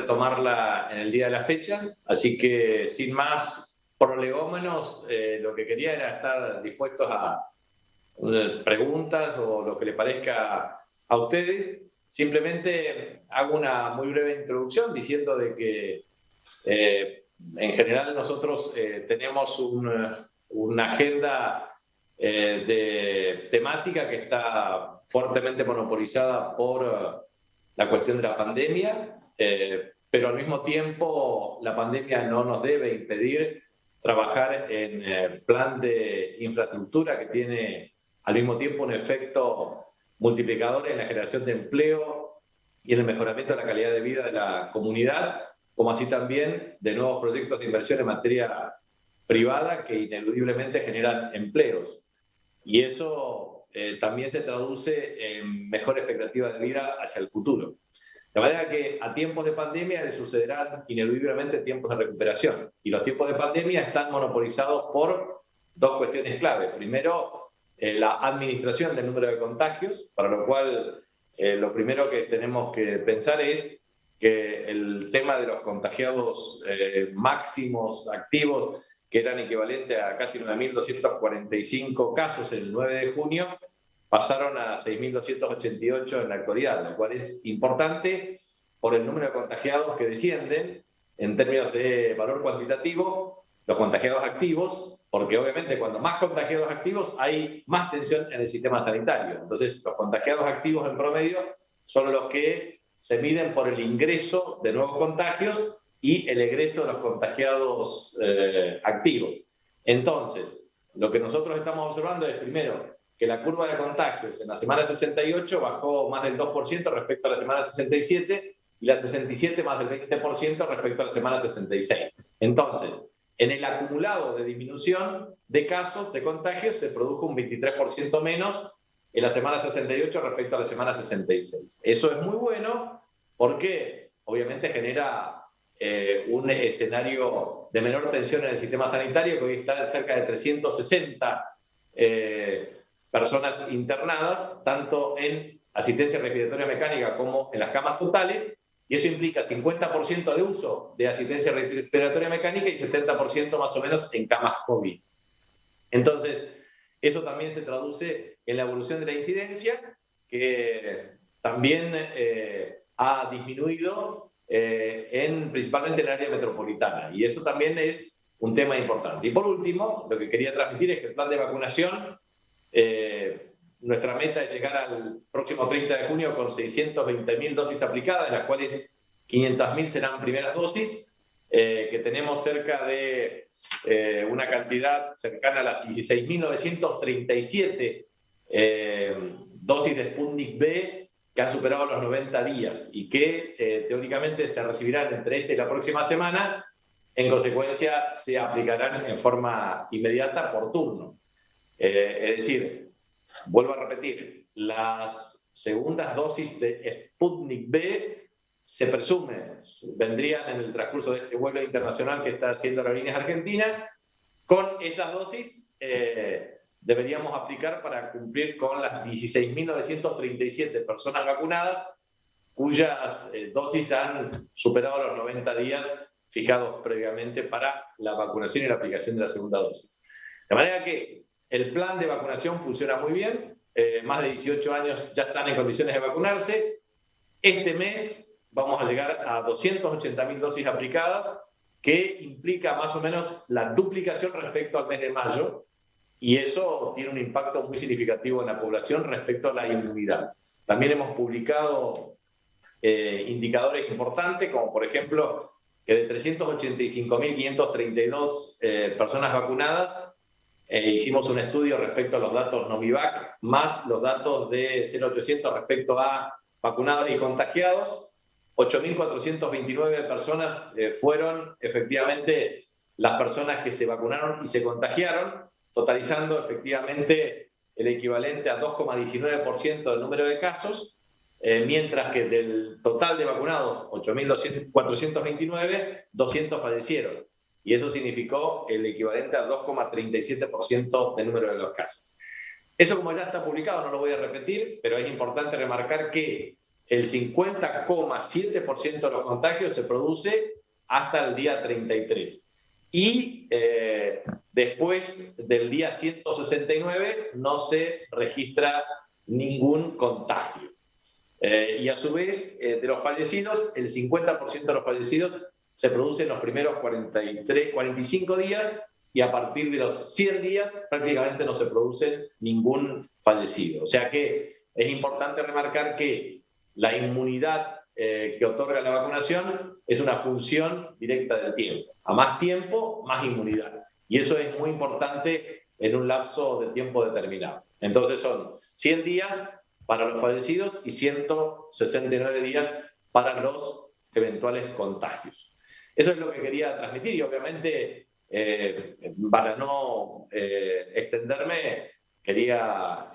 retomarla en el día de la fecha. Así que, sin más prolegómenos, lo que quería era estar dispuestos a preguntas o lo que le parezca a ustedes. Simplemente hago una muy breve introducción diciendo de que en general nosotros tenemos una agenda de temática que está fuertemente monopolizada por la cuestión de la pandemia, pero al mismo tiempo la pandemia no nos debe impedir trabajar en el plan de infraestructura que tiene al mismo tiempo un efecto multiplicador en la generación de empleo y en el mejoramiento de la calidad de vida de la comunidad, como así también de nuevos proyectos de inversión en materia privada que ineludiblemente generan empleos. Y eso también se traduce en mejor expectativa de vida hacia el futuro. De manera que a tiempos de pandemia le sucederán ineludiblemente tiempos de recuperación. Y los tiempos de pandemia están monopolizados por dos cuestiones clave. Primero, la administración del número de contagios, para lo cual lo primero que tenemos que pensar es que el tema de los contagiados máximos activos, que eran equivalentes a casi 9.245 casos el 9 de junio, pasaron a 6.288 en la actualidad, lo cual es importante por el número de contagiados que descienden en términos de valor cuantitativo, los contagiados activos, porque obviamente cuando más contagiados activos hay más tensión en el sistema sanitario. Entonces, los contagiados activos en promedio son los que se miden por el ingreso de nuevos contagios y el egreso de los contagiados activos. Entonces, lo que nosotros estamos observando es, primero, que la curva de contagios en la semana 68 bajó más del 2% respecto a la semana 67 y la 67 más del 20% respecto a la semana 66. Entonces, en el acumulado de disminución de casos de contagios se produjo un 23% menos en la semana 68 respecto a la semana 66. Eso es muy bueno porque obviamente genera un escenario de menor tensión en el sistema sanitario, que hoy está en cerca de 360 personas internadas, tanto en asistencia respiratoria mecánica como en las camas totales, y eso implica 50% de uso de asistencia respiratoria mecánica y 70% más o menos en camas COVID. Entonces, eso también se traduce en la evolución de la incidencia, que también ha disminuido principalmente en el área metropolitana, y eso también es un tema importante. Y por último, lo que quería transmitir es que el plan de vacunación, nuestra meta es llegar al próximo 30 de junio con 620.000 dosis aplicadas, de las cuales 500.000 serán primeras dosis, que tenemos cerca de una cantidad cercana a las 16.937 dosis de Sputnik V que han superado los 90 días y que teóricamente se recibirán entre esta y la próxima semana. En consecuencia, se aplicarán en forma inmediata por turno. Es decir, vuelvo a repetir, las segundas dosis de Sputnik V se presume vendrían en el transcurso de este vuelo internacional que está haciendo Aerolíneas Argentina. Con esas dosis deberíamos aplicar para cumplir con las 16.937 personas vacunadas, cuyas dosis han superado los 90 días fijados previamente para la vacunación y la aplicación de la segunda dosis. De manera que el plan de vacunación funciona muy bien, más de 18 años ya están en condiciones de vacunarse. Este mes vamos a llegar a 280.000 dosis aplicadas, que implica más o menos la duplicación respecto al mes de mayo, y eso tiene un impacto muy significativo en la población respecto a la inmunidad. También hemos publicado indicadores importantes, como por ejemplo que de 385.532 personas vacunadas, hicimos un estudio respecto a los datos Novivac, más los datos de 0800 respecto a vacunados y contagiados. 8.429 personas fueron efectivamente las personas que se vacunaron y se contagiaron, totalizando efectivamente el equivalente a 2,19% del número de casos, mientras que del total de vacunados, 8.429, 200 fallecieron. Y eso significó el equivalente a 2,37% del número de los casos. Eso, como ya está publicado, no lo voy a repetir, pero es importante remarcar que el 50,7% de los contagios se produce hasta el día 33. Y después del día 169 no se registra ningún contagio. Y a su vez, de los fallecidos, el 50% de los fallecidos se produce en los primeros 45 días, y a partir de los 100 días prácticamente no se produce ningún fallecido. O sea que es importante remarcar que la inmunidad que otorga la vacunación es una función directa del tiempo. A más tiempo, más inmunidad. Y eso es muy importante en un lapso de tiempo determinado. Entonces son 100 días para los fallecidos y 169 días para los eventuales contagios. Eso es lo que quería transmitir, y obviamente, para no extenderme, quería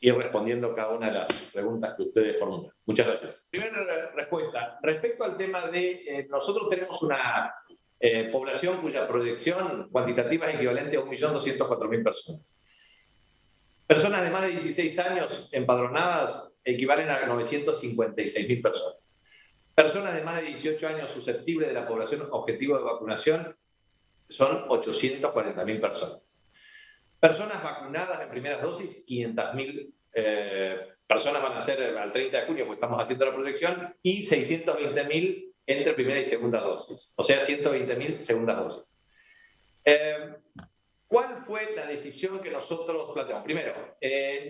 ir respondiendo cada una de las preguntas que ustedes formulan. Muchas gracias. Primera respuesta. Respecto al tema de nosotros tenemos una población cuya proyección cuantitativa es equivalente a 1.204.000 personas. Personas de más de 16 años empadronadas equivalen a 956.000 personas. Personas de más de 18 años susceptibles de la población objetivo de vacunación son 840.000 personas. Personas vacunadas en primeras dosis, 500.000 personas van a ser al 30 de junio, porque estamos haciendo la proyección, y 620.000 entre primera y segunda dosis, o sea, 120.000 segundas dosis. ¿Cuál fue la decisión que nosotros planteamos? Primero, el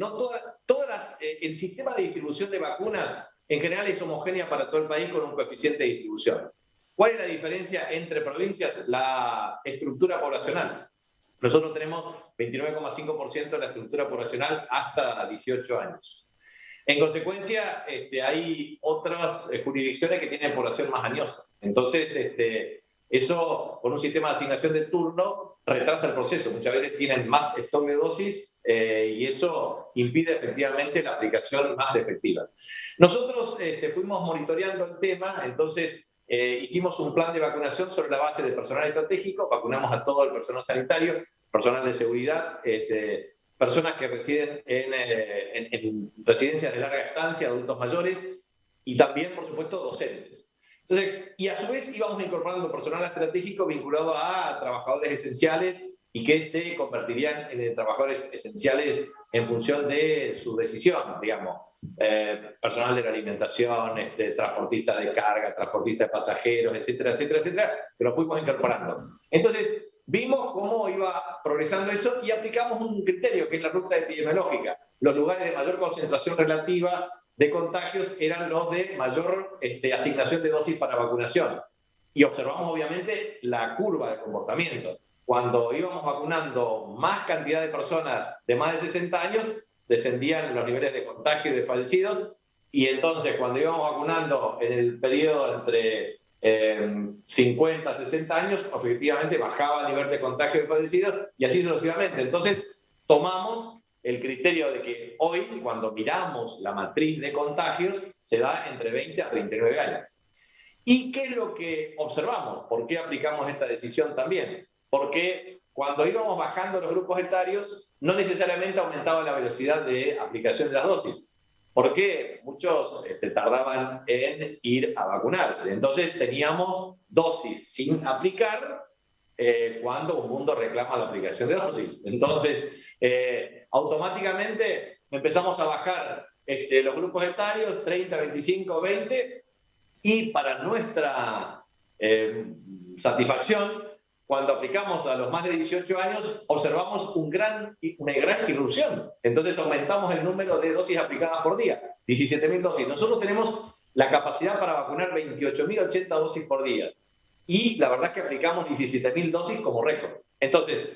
sistema de distribución de vacunas en general es homogénea para todo el país con un coeficiente de distribución. ¿Cuál es la diferencia entre provincias? La estructura poblacional. Nosotros tenemos 29,5% de la estructura poblacional hasta 18 años. En consecuencia, hay otras jurisdicciones que tienen población más añosa. Entonces, eso, con un sistema de asignación de turno, retrasa el proceso. Muchas veces tienen más stock de dosis y eso impide efectivamente la aplicación más efectiva. Nosotros fuimos monitoreando el tema, entonces hicimos un plan de vacunación sobre la base de personal estratégico, vacunamos a todo el personal sanitario, personal de seguridad, personas que residen en residencias de larga estancia, adultos mayores, y también, por supuesto, docentes. Entonces, y a su vez íbamos incorporando personal estratégico vinculado a trabajadores esenciales y que se convertirían en trabajadores esenciales en función de su decisión, digamos. Personal de la alimentación, transportistas de carga, transportistas de pasajeros, etcétera, etcétera, etcétera, que lo fuimos incorporando. Entonces, vimos cómo iba progresando eso y aplicamos un criterio que es la ruta epidemiológica. Los lugares de mayor concentración relativa de contagios eran los de mayor asignación de dosis para vacunación. Y observamos obviamente la curva de comportamiento. Cuando íbamos vacunando más cantidad de personas de más de 60 años, descendían los niveles de contagio y de fallecidos, y entonces cuando íbamos vacunando en el periodo entre 50 a 60 años, efectivamente bajaba el nivel de contagio y de fallecidos, y así sucesivamente. Entonces tomamos el criterio de que hoy, cuando miramos la matriz de contagios, se da entre 20 a 39 años. ¿Y qué es lo que observamos? ¿Por qué aplicamos esta decisión también? Porque cuando íbamos bajando los grupos etarios, no necesariamente aumentaba la velocidad de aplicación de las dosis, porque muchos tardaban en ir a vacunarse. Entonces teníamos dosis sin aplicar cuando un mundo reclama la aplicación de dosis. Entonces, automáticamente empezamos a bajar los grupos etarios, 30, 25, 20, y para nuestra satisfacción, cuando aplicamos a los más de 18 años, observamos una gran irrupción. Entonces aumentamos el número de dosis aplicadas por día, 17.000 dosis. Nosotros tenemos la capacidad para vacunar 28.080 dosis por día. Y la verdad es que aplicamos 17.000 dosis como récord. Entonces,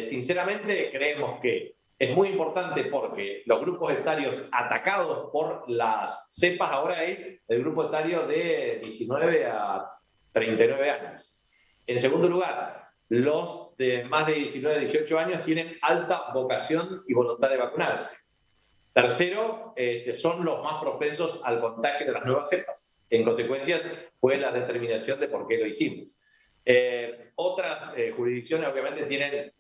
sinceramente creemos que es muy importante porque los grupos etarios atacados por las cepas ahora es el grupo etario de 19 a 39 años. En segundo lugar, los de más de 19 a 18 años tienen alta vocación y voluntad de vacunarse. Tercero, son los más propensos al contagio de las nuevas cepas. En consecuencia, fue la determinación de por qué lo hicimos. Otras jurisdicciones obviamente tienen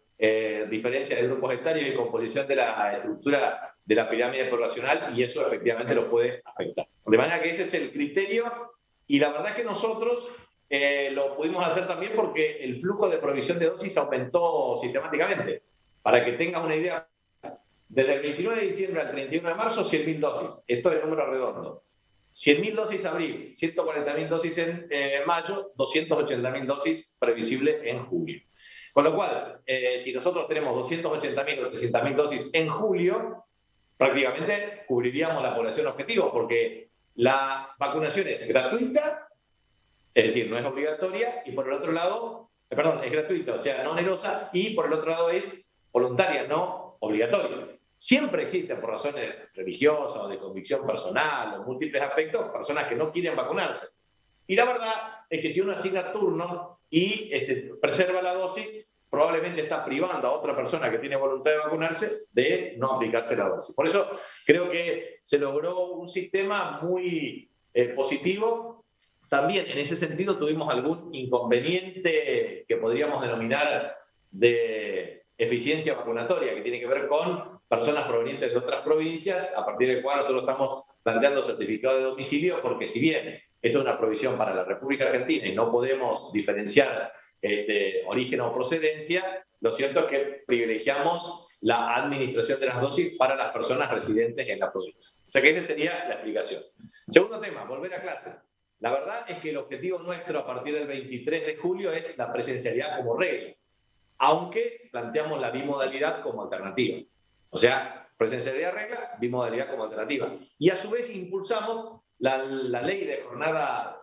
diferencias de grupos etarios y composición de la estructura de la pirámide poblacional y eso efectivamente lo puede afectar. De manera que ese es el criterio y la verdad es que nosotros lo pudimos hacer también porque el flujo de provisión de dosis aumentó sistemáticamente. Para que tengas una idea, desde el 29 de diciembre al 31 de marzo, 100.000 dosis. Esto es número redondo. 100.000 dosis abril, 140.000 dosis en mayo, 280.000 dosis previsible en julio. Con lo cual, si nosotros tenemos 280.000 o 300.000 dosis en julio, prácticamente cubriríamos la población objetivo, porque la vacunación es gratuita, es decir, no es obligatoria, y por el otro lado, perdón, es gratuita, o sea, no onerosa, y por el otro lado es voluntaria, no obligatoria. Siempre existen, por razones religiosas o de convicción personal o múltiples aspectos, personas que no quieren vacunarse. Y la verdad es que si uno asigna turnos y preserva la dosis, probablemente está privando a otra persona que tiene voluntad de vacunarse de no aplicarse la dosis. Por eso creo que se logró un sistema muy positivo. También en ese sentido tuvimos algún inconveniente que podríamos denominar de eficiencia vacunatoria, que tiene que ver con personas provenientes de otras provincias, a partir del cual nosotros estamos planteando certificado de domicilio, porque si bien esto es una provisión para la República Argentina y no podemos diferenciar origen o procedencia, lo cierto es que privilegiamos la administración de las dosis para las personas residentes en la provincia. O sea que esa sería la explicación. Segundo tema, volver a clases. La verdad es que el objetivo nuestro a partir del 23 de julio es la presencialidad como regla, aunque planteamos la bimodalidad como alternativa. O sea, presencialidad regla, bimodalidad como alternativa. Y a su vez impulsamos la ley de jornada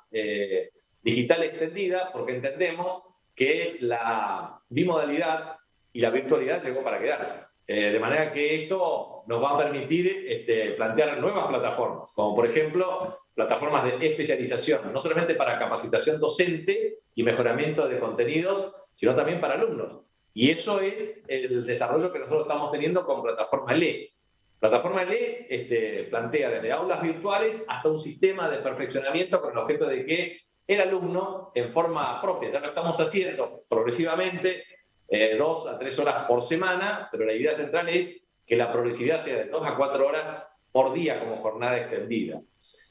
digital extendida, porque entendemos que la bimodalidad y la virtualidad llegó para quedarse. De manera que esto nos va a permitir plantear nuevas plataformas, como por ejemplo plataformas de especialización, no solamente para capacitación docente y mejoramiento de contenidos, sino también para alumnos. Y eso es el desarrollo que nosotros estamos teniendo con Plataforma LE. Plataforma LE plantea desde aulas virtuales hasta un sistema de perfeccionamiento con el objeto de que el alumno, en forma propia, ya lo estamos haciendo progresivamente, 2 a 3 horas por semana, pero la idea central es que la progresividad sea de 2 a 4 horas por día como jornada extendida.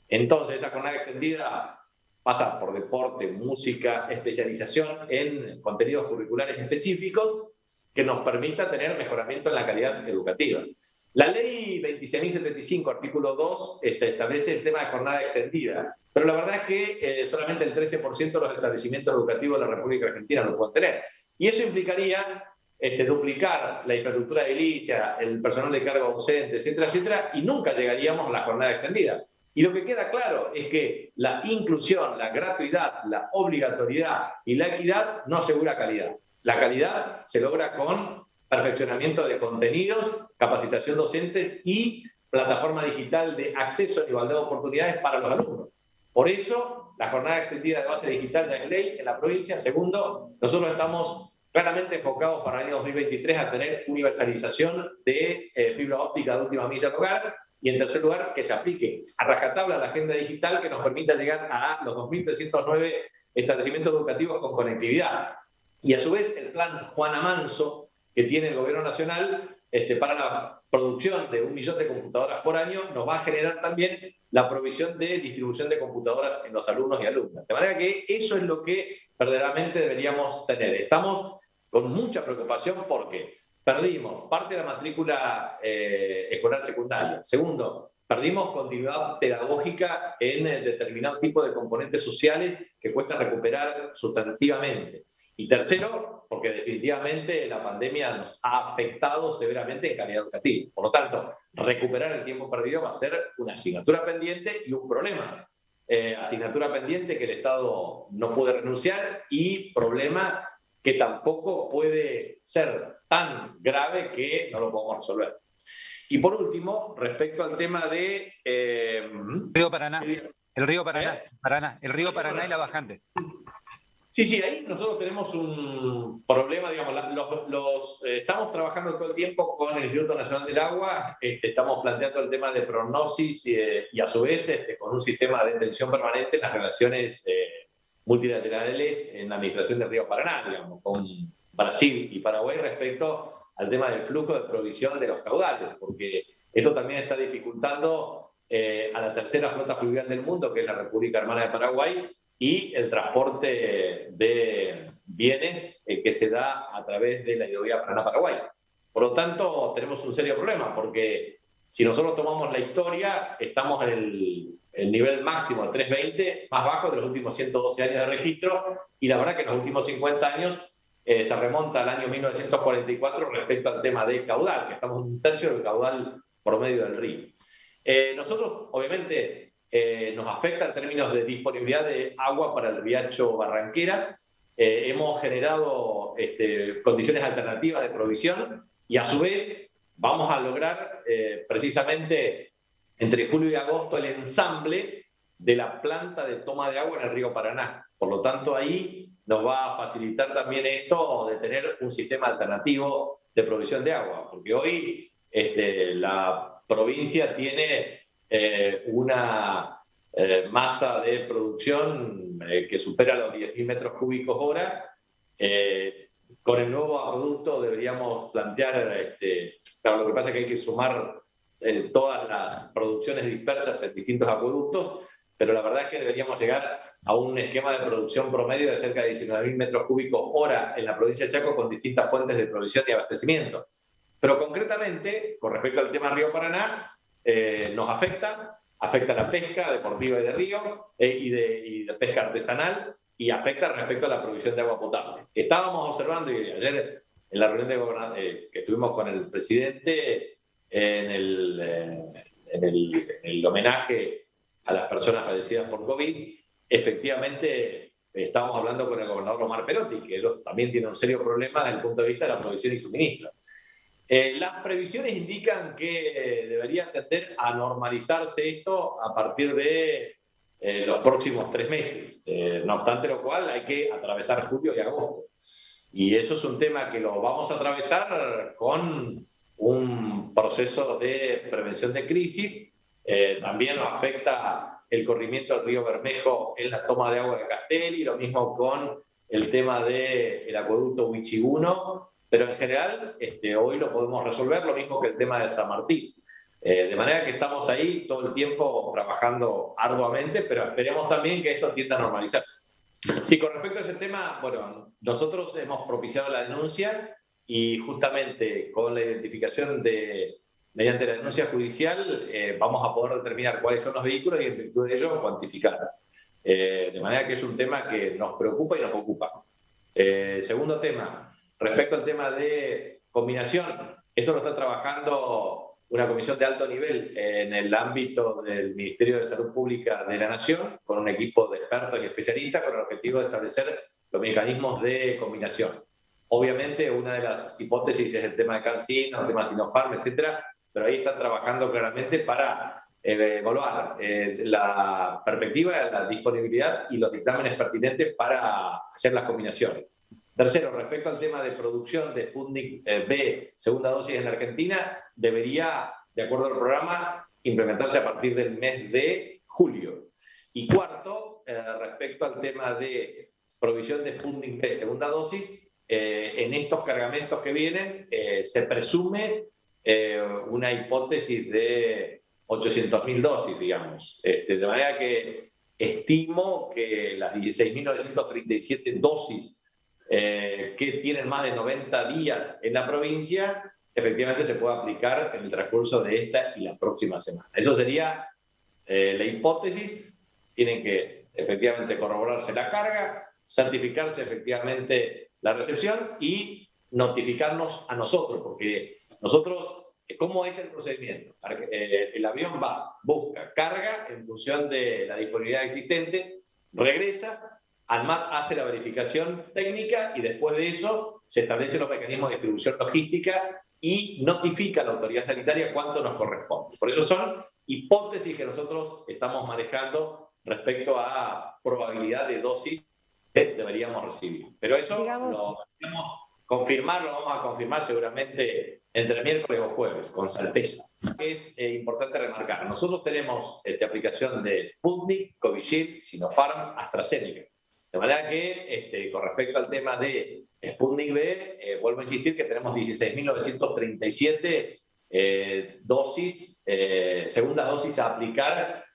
Entonces, esa jornada extendida pasa por deporte, música, especialización en contenidos curriculares específicos que nos permita tener mejoramiento en la calidad educativa. La ley 26.075, artículo 2, establece el tema de jornada extendida, pero la verdad es que solamente el 13% de los establecimientos educativos de la República Argentina lo pueden tener. Y eso implicaría duplicar la infraestructura edilicia, el personal de cargo docente, etcétera, etcétera, y nunca llegaríamos a la jornada extendida. Y lo que queda claro es que la inclusión, la gratuidad, la obligatoriedad y la equidad no asegura calidad. La calidad se logra con perfeccionamiento de contenidos, capacitación docente y plataforma digital de acceso a igualdad de oportunidades para los alumnos. Por eso, la jornada extendida de base digital ya es ley en la provincia. Segundo, nosotros estamos claramente enfocados para el año 2023 a tener universalización de fibra óptica de última milla al hogar. Y en tercer lugar, que se aplique a rajatabla la agenda digital que nos permita llegar a los 2.309 establecimientos educativos con conectividad. Y a su vez, el plan Juana Manso, que tiene el Gobierno Nacional para la producción de 1 millón de computadoras por año, nos va a generar también la provisión de distribución de computadoras en los alumnos y alumnas. De manera que eso es lo que verdaderamente deberíamos tener. Estamos con mucha preocupación porque perdimos parte de la matrícula escolar secundaria. Segundo, perdimos continuidad pedagógica en determinado tipo de componentes sociales que cuesta recuperar sustantivamente. Y tercero, porque definitivamente la pandemia nos ha afectado severamente en calidad educativa. Por lo tanto, recuperar el tiempo perdido va a ser una asignatura pendiente y un problema. Asignatura pendiente que el Estado no puede renunciar y problema que tampoco puede ser tan grave que no lo podemos resolver. Y por último, respecto al tema de... Río Paraná. El río Paraná. El río Paraná y la bajante. Sí, ahí nosotros tenemos un problema, digamos, estamos trabajando todo el tiempo con el Instituto Nacional del Agua, estamos planteando el tema de prognosis y a su vez con un sistema de atención permanente en las relaciones multilaterales en la administración del río Paraná, digamos, con Brasil y Paraguay respecto al tema del flujo de provisión de los caudales, porque Esto también está dificultando a la tercera flota fluvial del mundo, que es la República Hermana de Paraguay, y el transporte de bienes que se da a través de la hidrovía Paraná-Paraguay. Por lo tanto, tenemos un serio problema, porque si nosotros tomamos la historia, estamos en el nivel máximo de 320, más bajo de los últimos 112 años de registro, y la verdad que en los últimos 50 años se remonta al año 1944 respecto al tema de caudal, que estamos en un tercio del caudal promedio del río. Nosotros, obviamente, nos afecta en términos de disponibilidad de agua para el riacho Barranqueras. Hemos generado condiciones alternativas de provisión y a su vez vamos a lograr precisamente entre julio y agosto el ensamble de la planta de toma de agua en el río Paraná. Por lo tanto, ahí nos va a facilitar también esto de tener un sistema alternativo de provisión de agua, porque hoy la provincia tiene una masa de producción que supera los 10.000 metros cúbicos hora. Con el nuevo acueducto deberíamos plantear, claro, lo que pasa es que hay que sumar todas las producciones dispersas en distintos acueductos, pero la verdad es que deberíamos llegar a un esquema de producción promedio de cerca de 19.000 metros cúbicos hora en la provincia de Chaco con distintas fuentes de provisión y abastecimiento. Pero concretamente, con respecto al tema Río Paraná, nos afecta la pesca deportiva y de río y de pesca artesanal, y afecta respecto a la provisión de agua potable. Estábamos observando, y ayer en la reunión que estuvimos con el presidente en el homenaje a las personas fallecidas por COVID, efectivamente estábamos hablando con el gobernador Omar Perotti, que también tiene un serio problema desde el punto de vista de la provisión y suministro. Las previsiones indican que debería tender a normalizarse esto a partir de los próximos 3 meses. No obstante lo cual, hay que atravesar julio y agosto. Y eso es un tema que lo vamos a atravesar con un proceso de prevención de crisis. También nos afecta el corrimiento del río Bermejo en la toma de agua de Castelli, lo mismo con el tema del acueducto Huichiguno, pero en general hoy lo podemos resolver, lo mismo que el tema de San Martín. De manera que estamos ahí todo el tiempo trabajando arduamente, pero esperemos también que esto tienda a normalizarse. Y con respecto a ese tema, bueno, nosotros hemos propiciado la denuncia y justamente con la identificación mediante la denuncia judicial vamos a poder determinar cuáles son los vehículos y en virtud de ello cuantificar. De manera que es un tema que nos preocupa y nos ocupa. Segundo tema, respecto al tema de combinación, eso lo está trabajando una comisión de alto nivel en el ámbito del Ministerio de Salud Pública de la Nación, con un equipo de expertos y especialistas con el objetivo de establecer los mecanismos de combinación. Obviamente, una de las hipótesis es el tema de CanSino, el tema de Sinopharm, etcétera, pero ahí están trabajando claramente para evaluar la perspectiva, la disponibilidad y los dictámenes pertinentes para hacer las combinaciones. Tercero, respecto al tema de producción de Sputnik V, segunda dosis en Argentina, debería, de acuerdo al programa, implementarse a partir del mes de julio. Y cuarto, respecto al tema de provisión de Sputnik V, segunda dosis, en estos cargamentos que vienen se presume una hipótesis de 800.000 dosis, digamos. De manera que estimo que las 16.937 dosis que tienen más de 90 días en la provincia, efectivamente se puede aplicar en el transcurso de esta y la próxima semana. Eso sería la hipótesis. Tienen que efectivamente corroborarse la carga, certificarse efectivamente la recepción y notificarnos a nosotros, porque nosotros, ¿cómo es el procedimiento? El avión va, busca, carga en función de la disponibilidad existente, regresa, ANMAT hace la verificación técnica y después de eso se establecen los mecanismos de distribución logística y notifica a la autoridad sanitaria cuánto nos corresponde. Por eso son hipótesis que nosotros estamos manejando respecto a probabilidad de dosis que deberíamos recibir. Pero eso lo vamos a confirmar seguramente entre miércoles o jueves, con certeza. Es importante remarcar, nosotros tenemos aplicación de Sputnik, Covishield, Sinopharm, AstraZeneca. De manera que, con respecto al tema de Sputnik V, vuelvo a insistir que tenemos 16.937 segundas dosis a aplicar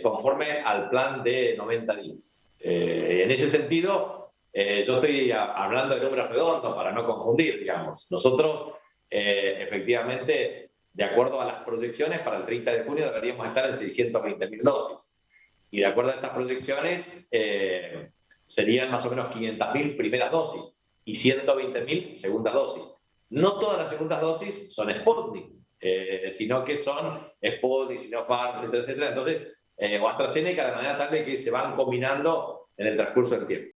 conforme al plan de 90 días. En ese sentido, yo estoy hablando de números redondos para no confundir, digamos. Nosotros, efectivamente, de acuerdo a las proyecciones, para el 30 de junio deberíamos estar en 620.000 dosis. Y de acuerdo a estas proyecciones, serían más o menos 500.000 primeras dosis y 120.000 segundas dosis. No todas las segundas dosis son Sputnik, sino que son Sputnik, Sinopharm, etcétera, etcétera. Entonces, o AstraZeneca, de manera tal de que se van combinando en el transcurso del tiempo.